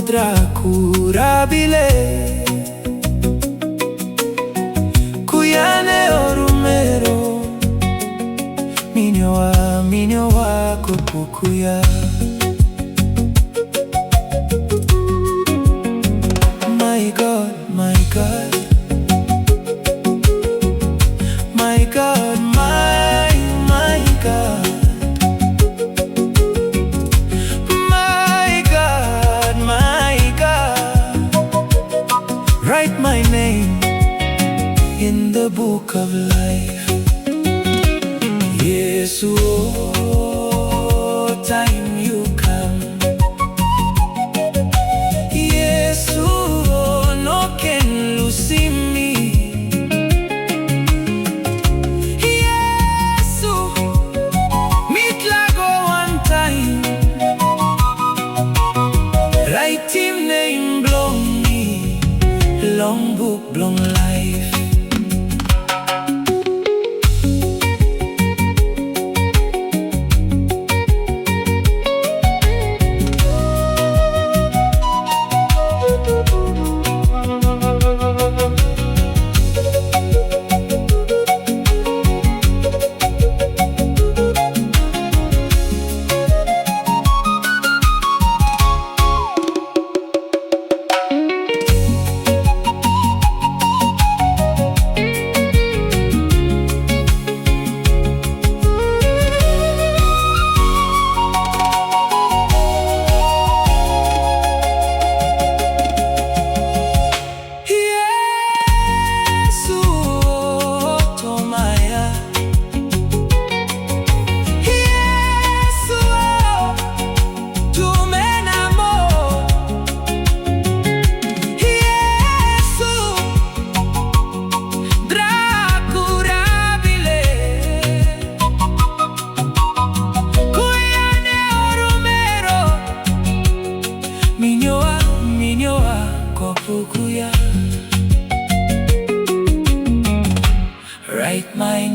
drakurabile Kurianerumero minu bukukuya. My God, my God, my God, my God, my God, my God, write my name in the book of life. YESU oh, time you come. YESU oh, no can lose me. YESU meet lago one time. Write him name, blow me, long book, long life. Bukukuya. Write my